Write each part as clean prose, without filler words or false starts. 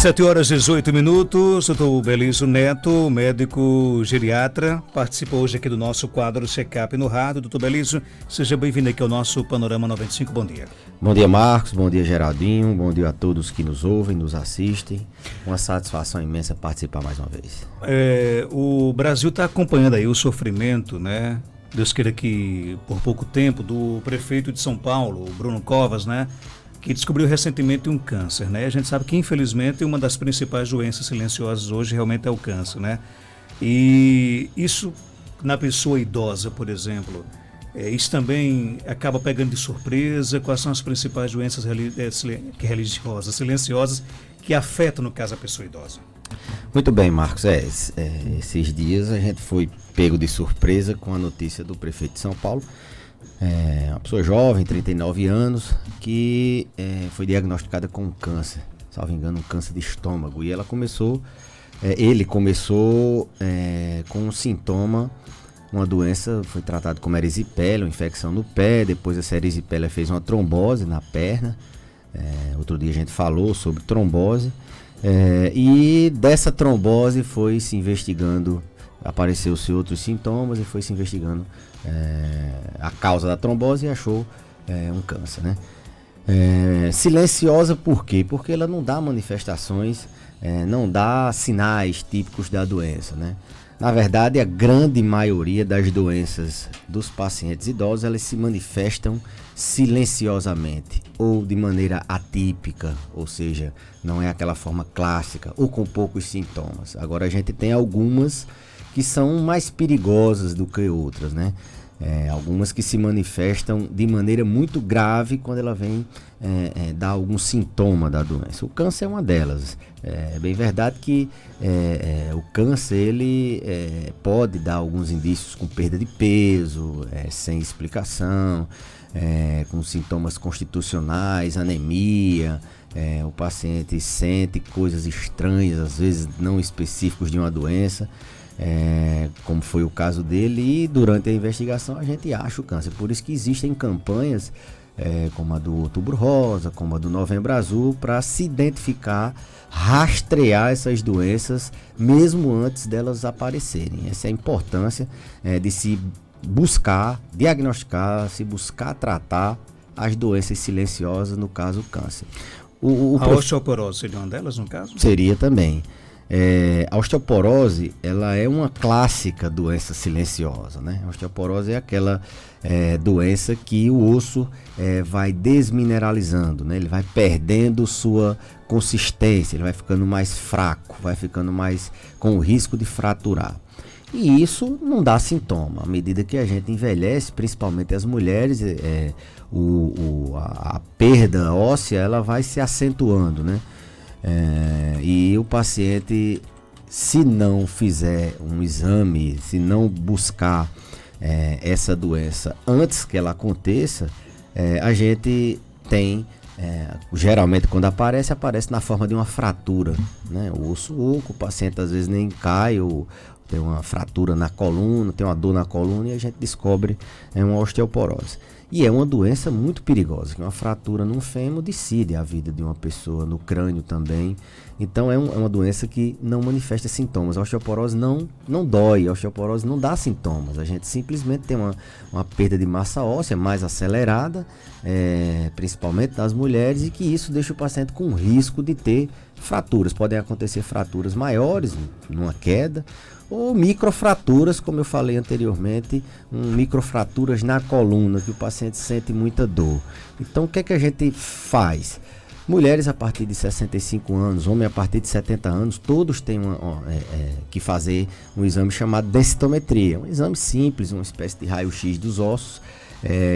7h18. Doutor Belício Neto, médico geriatra, participa hoje aqui do nosso quadro Check-up no Rádio. Doutor Belício, seja bem-vindo aqui ao nosso Panorama 95. Bom dia. Bom dia, Marcos. Bom dia, Geraldinho. Bom dia a todos que nos ouvem, nos assistem. Uma satisfação imensa participar mais uma vez. O Brasil está acompanhando aí o sofrimento, né? Deus queira que por pouco tempo, do prefeito de São Paulo, Bruno Covas, né? Que descobriu recentemente um câncer, né? A gente sabe que, infelizmente, uma das principais doenças silenciosas hoje realmente é o câncer, né? E isso, na pessoa idosa, por exemplo, isso também acaba pegando de surpresa. Quais são as principais doenças religiosas, silenciosas, que afetam, no caso, a pessoa idosa? Muito bem, Marcos. Esses dias a gente foi pego de surpresa com a notícia do prefeito de São Paulo. Uma pessoa jovem, 39 anos, que foi diagnosticada com câncer, salvo engano, um câncer de estômago. E ele começou com um sintoma, uma doença, foi tratado como erisipela, uma infecção no pé. Depois essa erisipela fez uma trombose na perna. Outro dia a gente falou sobre trombose. E dessa trombose foi se investigando, apareceu-se outros sintomas e foi se investigando a causa da trombose e achou um câncer, né? Silenciosa por quê? Porque ela não dá manifestações, não dá sinais típicos da doença, né? Na verdade, a grande maioria das doenças dos pacientes idosos, elas se manifestam silenciosamente ou de maneira atípica, ou seja, não é aquela forma clássica ou com poucos sintomas. Agora a gente tem algumas que são mais perigosas do que outras, né? Algumas que se manifestam de maneira muito grave quando ela vem dar algum sintoma da doença. O câncer é uma delas. É bem verdade que o câncer ele pode dar alguns indícios com perda de peso, sem explicação, com sintomas constitucionais, anemia. O paciente sente coisas estranhas, às vezes não específicos de uma doença. Como foi o caso dele, e durante a investigação a gente acha o câncer. Por isso que existem campanhas como a do Outubro Rosa, como a do Novembro Azul, para se identificar, rastrear essas doenças mesmo antes delas aparecerem. Essa é a importância de se buscar diagnosticar, se buscar tratar as doenças silenciosas, no caso o câncer. A osteoporose seria uma delas, no caso? Seria também. A osteoporose, ela é uma clássica doença silenciosa, né? A osteoporose é aquela doença que o osso vai desmineralizando, né? Ele vai perdendo sua consistência, ele vai ficando mais fraco, vai ficando mais com o risco de fraturar. E isso não dá sintoma. À medida que a gente envelhece, principalmente as mulheres, a perda óssea ela vai se acentuando, né? E o paciente, se não fizer um exame, se não buscar essa doença antes que ela aconteça, a gente tem, geralmente quando aparece na forma de uma fratura, né? O osso oco, o paciente às vezes nem cai ou tem uma fratura na coluna, tem uma dor na coluna, e a gente descobre uma osteoporose. E é uma doença muito perigosa, que uma fratura num fêmur decide a vida de uma pessoa, no crânio também. Então é uma doença que não manifesta sintomas. A osteoporose não dói, a osteoporose não dá sintomas. A gente simplesmente tem uma perda de massa óssea mais acelerada, principalmente das mulheres, e que isso deixa o paciente com risco de ter fraturas. Podem acontecer fraturas maiores, numa queda, ou microfraturas, como eu falei anteriormente, microfraturas na coluna, que o paciente sente muita dor. Então o que é que a gente faz? Mulheres a partir de 65 anos, homem a partir de 70 anos, todos têm que fazer um exame chamado densitometria. Um exame simples, uma espécie de raio-x dos ossos,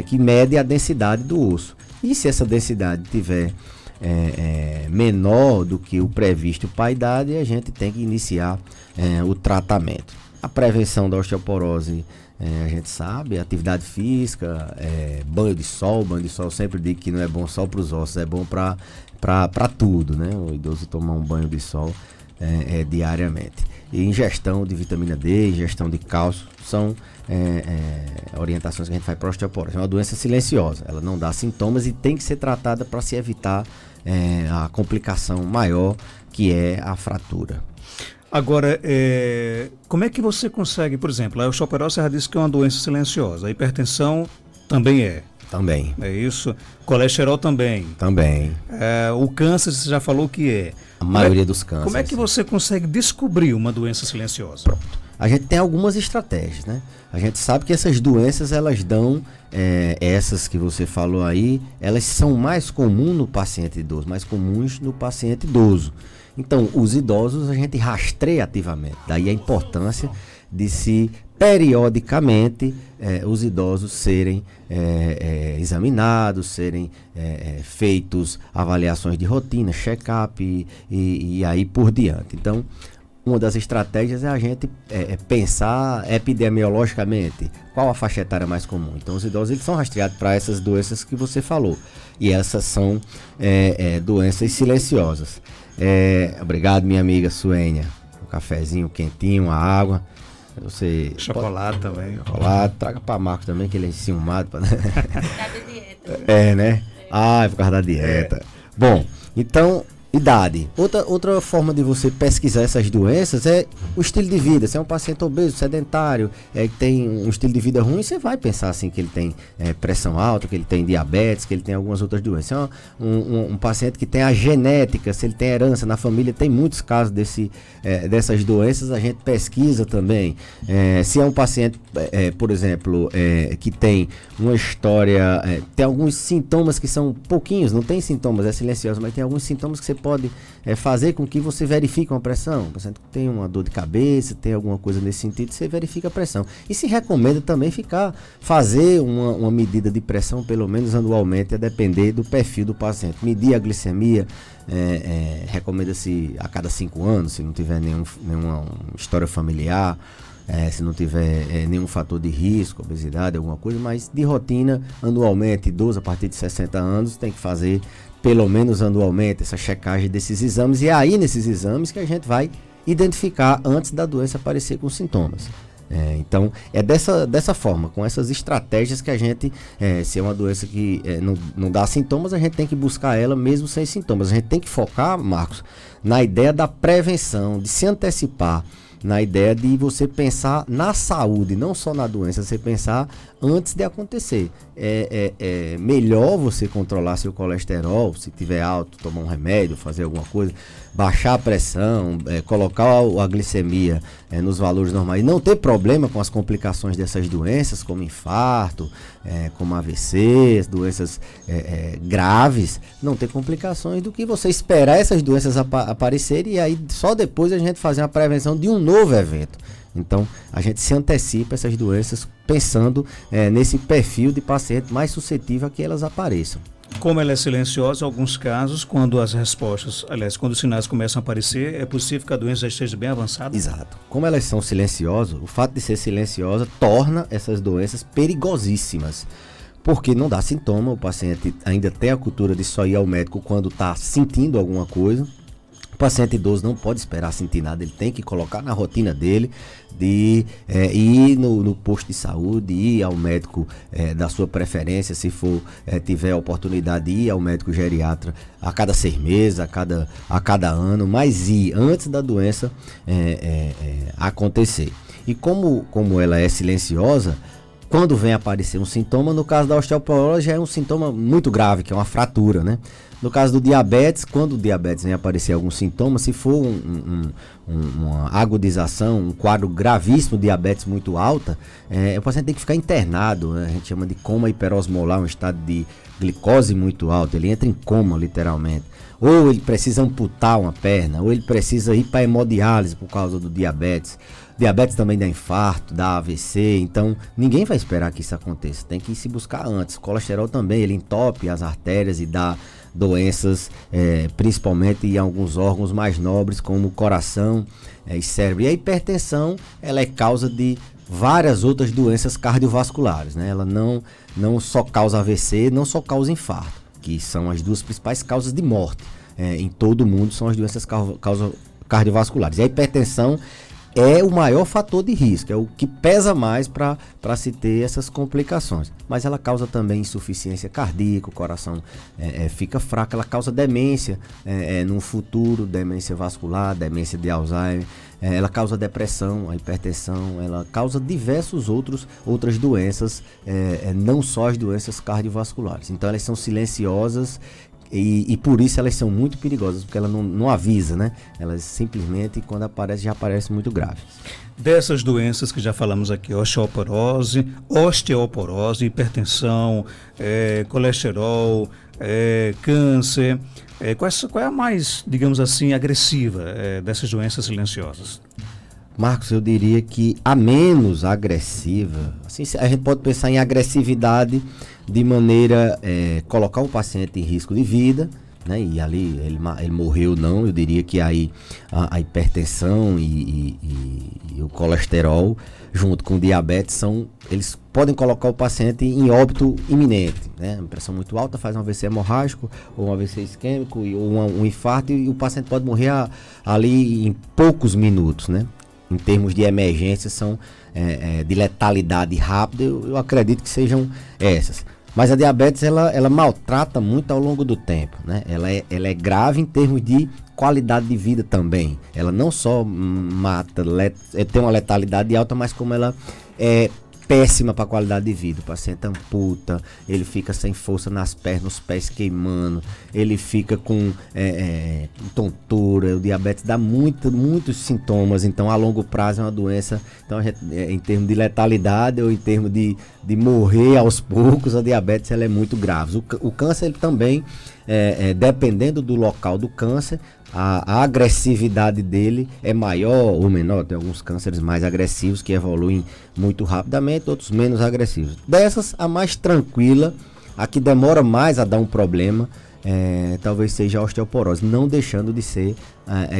que mede a densidade do osso. E se essa densidade tiver menor do que o previsto para a idade, a gente tem que iniciar o tratamento. A prevenção da osteoporose, a gente sabe, atividade física, banho de sol. Eu sempre digo que não é bom só para os ossos, é bom para tudo, né? O idoso tomar um banho de sol diariamente. E ingestão de vitamina D, ingestão de cálcio, são orientações que a gente faz para a osteoporose. É uma doença silenciosa, ela não dá sintomas e tem que ser tratada para se evitar a complicação maior que é a fratura. Agora, como é que você consegue, por exemplo, a osteoporose já disse que é uma doença silenciosa, a hipertensão também é. Também. É isso? Colesterol também. Também. O câncer, você já falou que é. A maioria dos cânceres. Como é que você consegue descobrir uma doença silenciosa? Pronto. A gente tem algumas estratégias, né? A gente sabe que essas doenças, elas dão, essas que você falou aí, elas são mais comuns no paciente idoso, mais comuns no paciente idoso. Então, os idosos a gente rastreia ativamente. Daí a importância de se periodicamente os idosos serem examinados, serem feitos avaliações de rotina, check-up e aí por diante. Então, uma das estratégias é a gente pensar epidemiologicamente qual a faixa etária mais comum. Então, os idosos eles são rastreados para essas doenças que você falou. E essas são doenças silenciosas. Obrigado, minha amiga Suênia. Um cafezinho quentinho, a água. Você chocolate também. Chocolate, traga para Marcos também, que ele é enciumado. Por causa da dieta. Né? É por causa da dieta. Bom, então, idade. Outra forma de você pesquisar essas doenças é o estilo de vida. Se é um paciente obeso, sedentário, que tem um estilo de vida ruim, você vai pensar assim que ele tem pressão alta, que ele tem diabetes, que ele tem algumas outras doenças. Se é um paciente que tem a genética, se ele tem herança na família, tem muitos casos dessas doenças, a gente pesquisa também. Se é um paciente, por exemplo, que tem uma história, tem alguns sintomas que são pouquinhos, não tem sintomas, é silencioso, mas tem alguns sintomas que você pode fazer com que você verifique uma pressão. O paciente tem uma dor de cabeça, tem alguma coisa nesse sentido, você verifica a pressão. E se recomenda também fazer uma medida de pressão, pelo menos anualmente, a depender do perfil do paciente. Medir a glicemia, recomenda-se a cada 5 anos, se não tiver nenhuma história familiar, se não tiver nenhum fator de risco, obesidade, alguma coisa, mas de rotina, anualmente, idoso a partir de 60 anos, tem que fazer pelo menos anualmente essa checagem desses exames, e é aí nesses exames que a gente vai identificar antes da doença aparecer com sintomas. Então é dessa forma, com essas estratégias que a gente, se é uma doença que não dá sintomas, a gente tem que buscar ela mesmo sem sintomas. A gente tem que focar, Marcos, na ideia da prevenção, de se antecipar, na ideia de você pensar na saúde, não só na doença, você pensar antes de acontecer. É melhor você controlar seu colesterol, se tiver alto, tomar um remédio, fazer alguma coisa, baixar a pressão, colocar a glicemia nos valores normais, e não ter problema com as complicações dessas doenças, como infarto, como AVC, doenças graves, não ter complicações, do que você esperar essas doenças aparecerem e aí só depois a gente fazer uma prevenção de um novo evento. Então, a gente se antecipa essas doenças pensando nesse perfil de paciente mais suscetível a que elas apareçam. Como ela é silenciosa, em alguns casos, quando as respostas, aliás, quando os sinais começam a aparecer, é possível que a doença já esteja bem avançada? Exato. Como elas são silenciosas, o fato de ser silenciosa torna essas doenças perigosíssimas. Porque não dá sintoma, o paciente ainda tem a cultura de só ir ao médico quando está sentindo alguma coisa. O paciente idoso não pode esperar sentir nada, ele tem que colocar na rotina dele de ir no posto de saúde, ir ao médico da sua preferência, se for tiver a oportunidade de ir ao médico geriatra a cada 6 meses, a cada ano, mas ir antes da doença acontecer. E como ela é silenciosa, quando vem aparecer um sintoma, no caso da osteoporose já é um sintoma muito grave, que é uma fratura, né? No caso do diabetes, quando o diabetes vem aparecer algum sintoma, se for uma agudização, um quadro gravíssimo de diabetes muito alta, o paciente tem que ficar internado, né? A gente chama de coma hiperosmolar, um estado de glicose muito alto, ele entra em coma literalmente. Ou ele precisa amputar uma perna, ou ele precisa ir para hemodiálise por causa do diabetes. Diabetes também dá infarto, dá AVC, então ninguém vai esperar que isso aconteça, tem que se buscar antes. O colesterol também, ele entope as artérias e dá doenças, principalmente em alguns órgãos mais nobres, como o coração e cérebro. E a hipertensão, ela é causa de várias outras doenças cardiovasculares, né? Ela não só causa AVC, não só causa infarto, que são as duas principais causas de morte em todo o mundo, são as doenças cardiovasculares. E a hipertensão é o maior fator de risco, é o que pesa mais para se ter essas complicações. Mas ela causa também insuficiência cardíaca, o coração fica fraco, ela causa demência no futuro, demência vascular, demência de Alzheimer, ela causa depressão, a hipertensão, ela causa outras doenças, não só as doenças cardiovasculares. Então elas são silenciosas e por isso elas são muito perigosas, porque ela não avisa, né? Elas simplesmente, quando aparecem, já aparecem muito graves. Dessas doenças que já falamos aqui, osteoporose, hipertensão, colesterol, câncer, qual é a mais, digamos assim, agressiva dessas doenças silenciosas? Marcos, eu diria que a menos agressiva, assim, a gente pode pensar em agressividade de maneira colocar o paciente em risco de vida, né? E ali ele morreu não, eu diria que aí a hipertensão e o colesterol junto com o diabetes eles podem colocar o paciente em óbito iminente, né? Pressão muito alta faz um AVC hemorrágico ou um AVC isquêmico ou um infarto e o paciente pode morrer ali em poucos minutos, né? Em termos de emergência, são de letalidade rápida, eu acredito que sejam essas. Mas a diabetes, ela maltrata muito ao longo do tempo, né? Ela é grave em termos de qualidade de vida também. Ela não só mata, tem uma letalidade alta, mas como ela é péssima para a qualidade de vida. O paciente amputa, ele fica sem força nas pernas, os pés queimando, ele fica com tontura, o diabetes dá muitos sintomas, então a longo prazo é uma doença, então em termos de letalidade ou em termos de morrer aos poucos, a diabetes ela é muito grave. O câncer ele também, dependendo do local do câncer, a agressividade dele é maior ou menor. Tem alguns cânceres mais agressivos que evoluem muito rapidamente, outros menos agressivos. Dessas, a mais tranquila, a que demora mais a dar um problema, talvez seja a osteoporose, não deixando de ser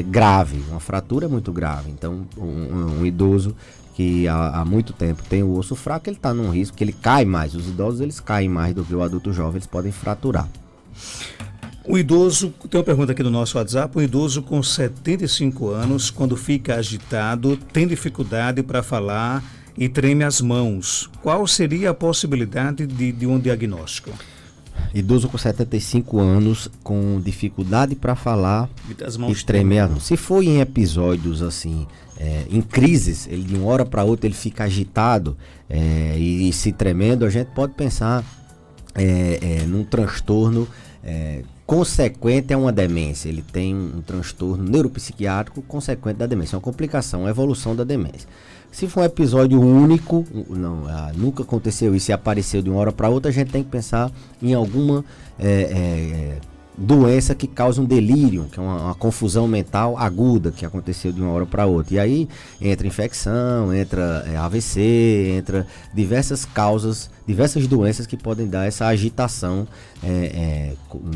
grave. Uma fratura é muito grave. Então, um idoso que há muito tempo tem o osso fraco, ele está num risco que ele cai mais. Os idosos eles caem mais do que o adulto jovem, eles podem fraturar. O idoso, tem uma pergunta aqui no nosso WhatsApp, um idoso com 75 anos, quando fica agitado, tem dificuldade para falar e treme as mãos. Qual seria a possibilidade de um diagnóstico? Idoso com 75 anos, com dificuldade para falar e treme as mãos. Se for em episódios assim, em crises, ele de uma hora para outra ele fica agitado e se tremendo, a gente pode pensar num transtorno consequente a uma demência. Ele tem um transtorno neuropsiquiátrico consequente da demência, uma complicação, uma evolução da demência. Se for um episódio único, nunca aconteceu isso e apareceu de uma hora para outra, a gente tem que pensar em alguma doença que causa um delírio, que é uma confusão mental aguda que aconteceu de uma hora para outra. E aí entra infecção, entra AVC, entra diversas causas, diversas doenças que podem dar essa agitação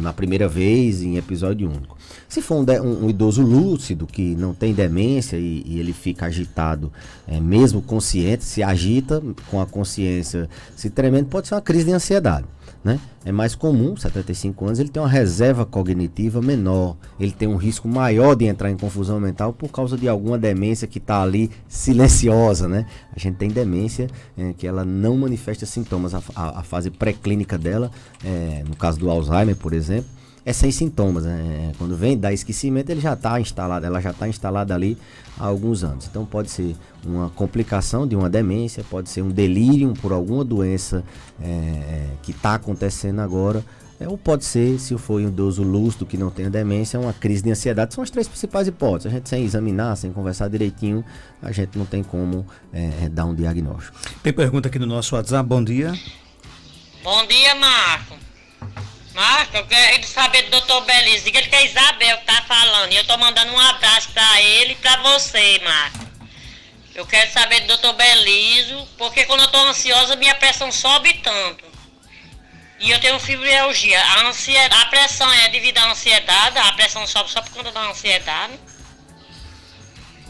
na primeira vez em episódio único. Se for um idoso lúcido que não tem demência e ele fica agitado, mesmo consciente, se agita com a consciência se tremendo, pode ser uma crise de ansiedade, né? É mais comum, 75 anos, ele tem uma reserva cognitiva menor, ele tem um risco maior de entrar em confusão mental por causa de alguma demência que está ali silenciosa, né? A gente tem demência que ela não manifesta sintomas, a fase pré-clínica dela, no caso do Alzheimer, por exemplo, é sem sintomas, né? Quando vem dar esquecimento, ela já está instalada ali há alguns anos. Então pode ser uma complicação de uma demência, pode ser um delírio por alguma doença que está acontecendo agora, ou pode ser, se for um idoso lúcido que não tem demência, uma crise de ansiedade. São as três principais hipóteses. A gente, sem examinar, sem conversar direitinho, a gente não tem como dar um diagnóstico. Tem pergunta aqui no nosso WhatsApp. Bom dia. Bom dia, Marco. Marco, eu quero saber do Dr. Belizo. Diga que é Isabel que tá falando. E eu tô mandando um abraço pra ele e pra você, Marco. Eu quero saber do Dr. Belizo, porque quando eu tô ansiosa, minha pressão sobe tanto. E eu tenho fibromialgia. A pressão é devido à ansiedade, a pressão sobe só por conta da ansiedade.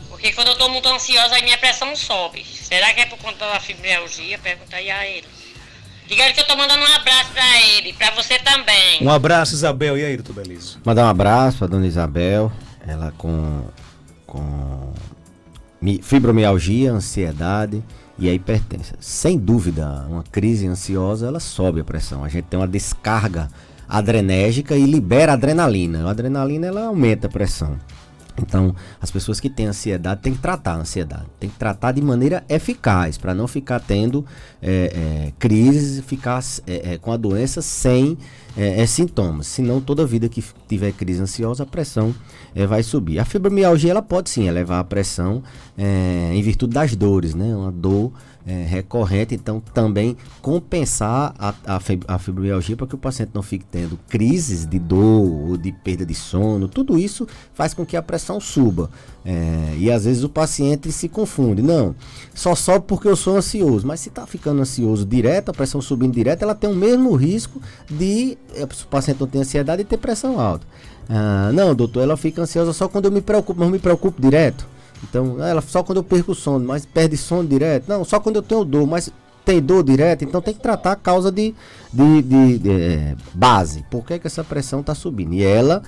Porque quando eu tô muito ansiosa, a minha pressão sobe. Será que é por conta da fibromialgia? Pergunta aí a ele. Diga que eu tô mandando um abraço pra ele, pra você também. Um abraço, Isabel. E aí, doutor Belizo? Mandar um abraço pra dona Isabel, ela com fibromialgia, ansiedade e a hipertensão. Sem dúvida, uma crise ansiosa, ela sobe a pressão. A gente tem uma descarga adrenérgica e libera adrenalina. A adrenalina, ela aumenta a pressão. Então, as pessoas que têm ansiedade têm que tratar a ansiedade. Tem que tratar de maneira eficaz, para não ficar tendo crises, ficar com a doença sem sintomas. Senão, toda vida que tiver crise ansiosa, a pressão vai subir. A fibromialgia, ela pode sim elevar a pressão em virtude das dores, né? Uma dor recorrente, então também compensar a fibromialgia para que o paciente não fique tendo crises de dor ou de perda de sono. Tudo isso faz com que a pressão suba, e às vezes o paciente se confunde. Não, só sobe porque eu sou ansioso, mas se está ficando ansioso direto, a pressão subindo direto, ela tem o mesmo risco de, se o paciente não tem ansiedade, de ter pressão alta. Não, doutor, ela fica ansiosa só quando eu me preocupo, mas me preocupo direto. Então, ela só quando eu perco o sono, mas perde sono direto. Não, só quando eu tenho dor, mas tem dor direto. Então tem que tratar a causa de base. Por que essa pressão está subindo? E ela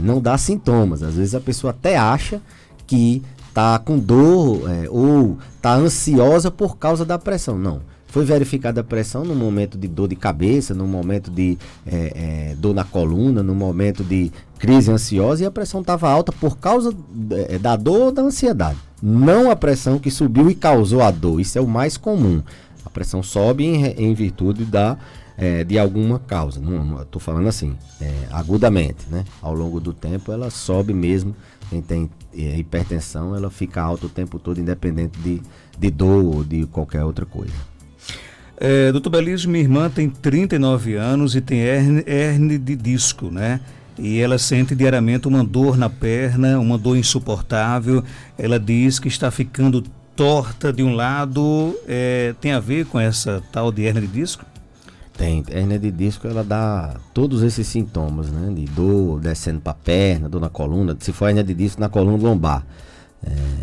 não dá sintomas. Às vezes a pessoa até acha que está com dor ou está ansiosa por causa da pressão. Não. Foi verificada a pressão no momento de dor de cabeça, no momento de dor na coluna, no momento de crise ansiosa, e a pressão estava alta por causa da dor ou da ansiedade. Não a pressão que subiu e causou a dor. Isso é o mais comum. A pressão sobe em virtude de alguma causa. Não estou falando assim, agudamente, né? Ao longo do tempo ela sobe mesmo. Quem tem hipertensão, ela fica alta o tempo todo, independente de dor ou de qualquer outra coisa. Doutor Belísio, minha irmã tem 39 anos e tem hérnia de disco, né? E ela sente diariamente uma dor na perna, uma dor insuportável. Ela diz que está ficando torta de um lado. Tem a ver com essa tal de hérnia de disco? Tem. Hérnia de disco, ela dá todos esses sintomas, né? De dor descendo para a perna, dor na coluna. Se for hérnia de disco, na coluna lombar.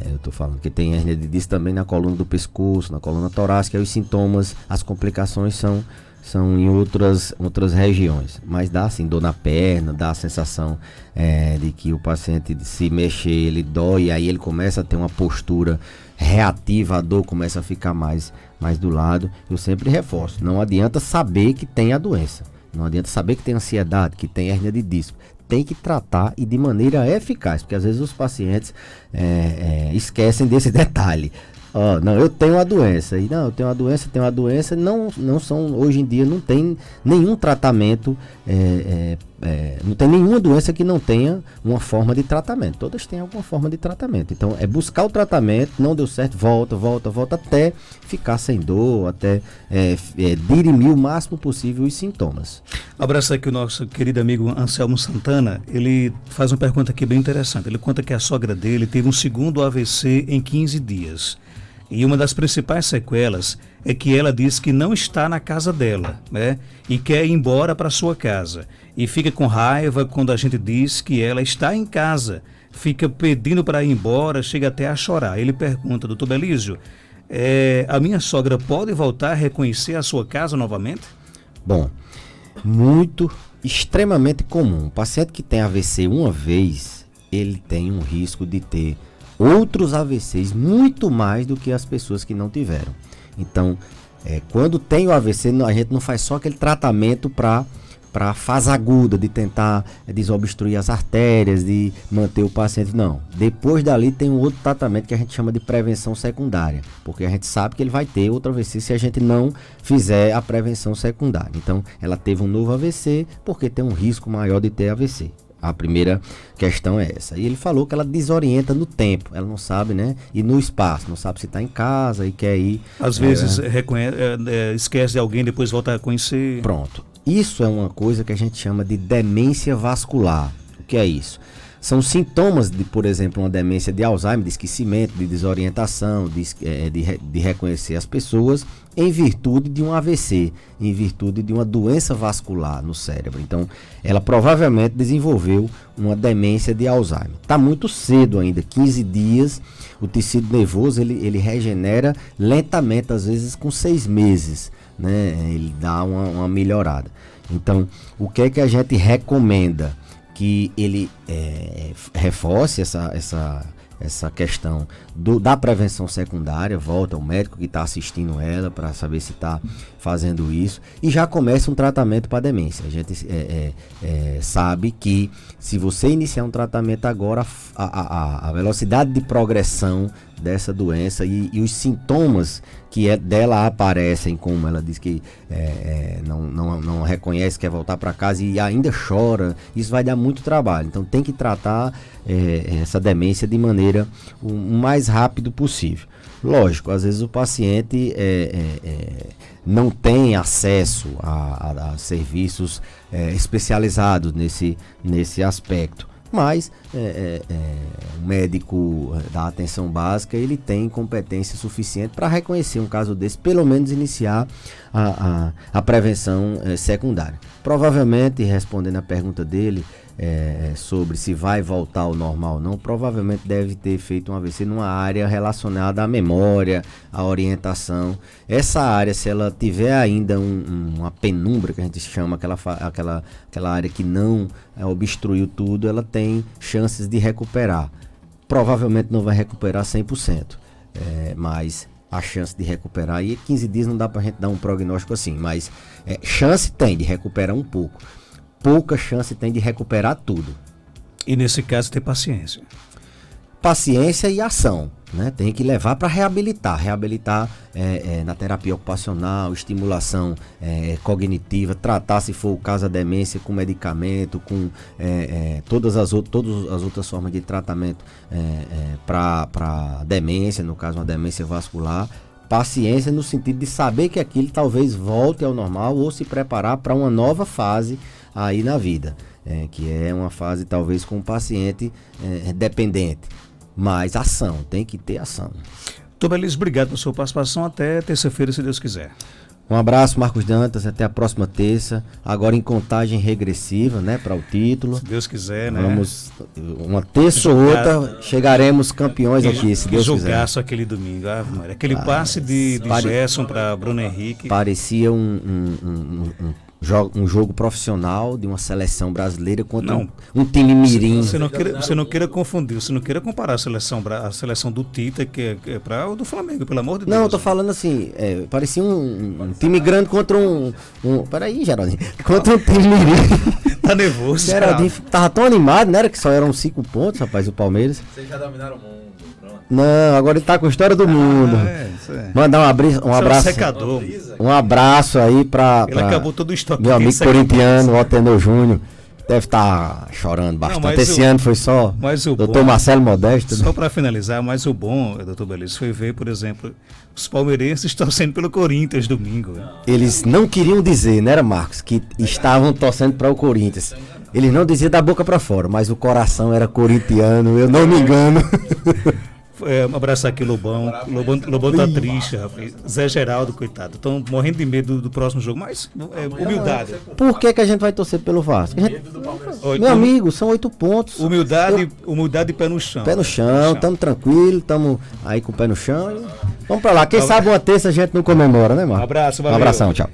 Eu estou falando que tem hérnia de disco também na coluna do pescoço, na coluna torácica. Os sintomas, as complicações são em outras regiões, mas dá assim dor na perna, dá a sensação de que o paciente, se mexer, ele dói, e aí ele começa a ter uma postura reativa, a dor começa a ficar mais do lado. Eu sempre reforço, não adianta saber que tem a doença, não adianta saber que tem ansiedade, que tem hérnia de disco. Tem que tratar, e de maneira eficaz, porque às vezes os pacientes esquecem desse detalhe. Não, eu tenho a doença, e não, eu tenho a doença, não são, hoje em dia não tem nenhum tratamento, não tem nenhuma doença que não tenha uma forma de tratamento. Todas têm alguma forma de tratamento. Então é buscar o tratamento, não deu certo, volta até ficar sem dor, até dirimir o máximo possível os sintomas. Abraço aqui o nosso querido amigo Anselmo Santana. Ele faz uma pergunta aqui bem interessante. Ele conta que a sogra dele teve um segundo AVC em 15 dias. E uma das principais sequelas é que ela diz que não está na casa dela, né? E quer ir embora para sua casa. E fica com raiva quando a gente diz que ela está em casa. Fica pedindo para ir embora, chega até a chorar. Ele pergunta, doutor Belísio, a minha sogra pode voltar a reconhecer a sua casa novamente? Bom, extremamente comum. O paciente que tem AVC uma vez, ele tem um risco de ter outros AVCs muito mais do que as pessoas que não tiveram. Então, quando tem o AVC, a gente não faz só aquele tratamento para a fase aguda, de tentar desobstruir as artérias, de manter o paciente. Não. Depois dali tem um outro tratamento que a gente chama de prevenção secundária, porque a gente sabe que ele vai ter outro AVC se a gente não fizer a prevenção secundária. Então, ela teve um novo AVC porque tem um risco maior de ter AVC. A primeira questão é essa. E ele falou que ela desorienta no tempo, ela não sabe, né? E no espaço, não sabe se está em casa e quer ir. Às vezes esquece de alguém, depois volta a conhecer. Pronto. Isso é uma coisa que a gente chama de demência vascular. O que é isso? São sintomas de, por exemplo, uma demência de Alzheimer, de esquecimento, de desorientação, de reconhecer as pessoas, em virtude de um AVC, em virtude de uma doença vascular no cérebro. Então, ela provavelmente desenvolveu uma demência de Alzheimer. Está muito cedo ainda, 15 dias, o tecido nervoso ele regenera lentamente, às vezes com 6 meses, né? Ele dá uma melhorada. Então, o que é que a gente recomenda? Que ele reforce essa essa questão da prevenção secundária, volta ao médico que está assistindo ela para saber se está fazendo isso, e já começa um tratamento para demência. A gente sabe que se você iniciar um tratamento agora, a velocidade de progressão dessa doença e os sintomas que dela aparecem, como ela diz que não reconhece, quer voltar para casa e ainda chora, isso vai dar muito trabalho. Então tem que tratar essa demência de maneira o mais rápido possível. Lógico, às vezes o paciente não tem acesso a serviços especializados nesse aspecto. Mas o médico da atenção básica, ele tem competência suficiente para reconhecer um caso desse, pelo menos iniciar a prevenção secundária. Provavelmente, respondendo a pergunta dele sobre se vai voltar ao normal ou não, provavelmente deve ter feito um AVC numa área relacionada à memória, à orientação. Essa área, se ela tiver ainda uma penumbra, que a gente chama, aquela área que não obstruiu tudo, ela tem chances de recuperar. Provavelmente não vai recuperar 100%, mas a chance de recuperar, e 15 dias não dá pra gente dar um prognóstico assim, mas chance tem de recuperar um pouco. Pouca chance tem de recuperar tudo. E nesse caso ter paciência. Paciência e ação, né? Tem que levar para reabilitar na terapia ocupacional, estimulação cognitiva, tratar, se for o caso, a demência com medicamento, com todas as outras formas de tratamento para demência, no caso uma demência vascular. Paciência no sentido de saber que aquilo talvez volte ao normal ou se preparar para uma nova fase aí na vida, que é uma fase talvez com o paciente dependente. Mas ação, tem que ter ação. Doutor Belísio, obrigado pela sua participação. Até terça-feira, se Deus quiser. Um abraço, Marcos Dantas. Até a próxima terça. Agora em contagem regressiva, né, para o título. Se Deus quiser, né? Vamos, uma terça ou outra, chegaremos campeões aqui, se Deus quiser. Jogaço aquele domingo. Aquele passe de Gerson para Bruno Henrique. Parecia um jogo profissional de uma seleção brasileira contra um time mirim. Você não queira confundir, você não queira comparar a seleção do Tita, que é para o do Flamengo, pelo amor de Deus. Não, eu tô falando assim, parecia um time grande contra peraí, Geraldinho. Contra um time mirim. Tá nervoso. Geraldinho tava tão animado, não era que só eram 5 pontos, rapaz, o Palmeiras. Vocês já dominaram o mundo. Não, agora ele tá com a história do mundo. Mandar um abraço aí pra ele acabou todo o estoque. Meu amigo corintiano, Otenor Júnior. Deve estar chorando bastante. Esse ano foi só doutor Marcelo Modesto. Só para finalizar, mas o bom, doutor Belísio, foi ver, por exemplo, os palmeirenses torcendo pelo Corinthians domingo. Eles não queriam dizer, né, Marcos, que estavam torcendo para o Corinthians. Eles não diziam da boca para fora, mas o coração era corintiano, eu não me engano. Um abraço aqui, Lobão. Lobão tá triste, rapaz. Zé Geraldo, coitado. Estão morrendo de medo do próximo jogo, mas humildade. Por que a gente vai torcer pelo Vasco? Meu amigo, são 8 pontos. Humildade e pé no chão. Pé no chão, estamos tranquilos, estamos aí com o pé no chão. Vamos pra lá. Quem sabe uma terça a gente não comemora, né, mano? Um abraço, valeu. Um abração, tchau.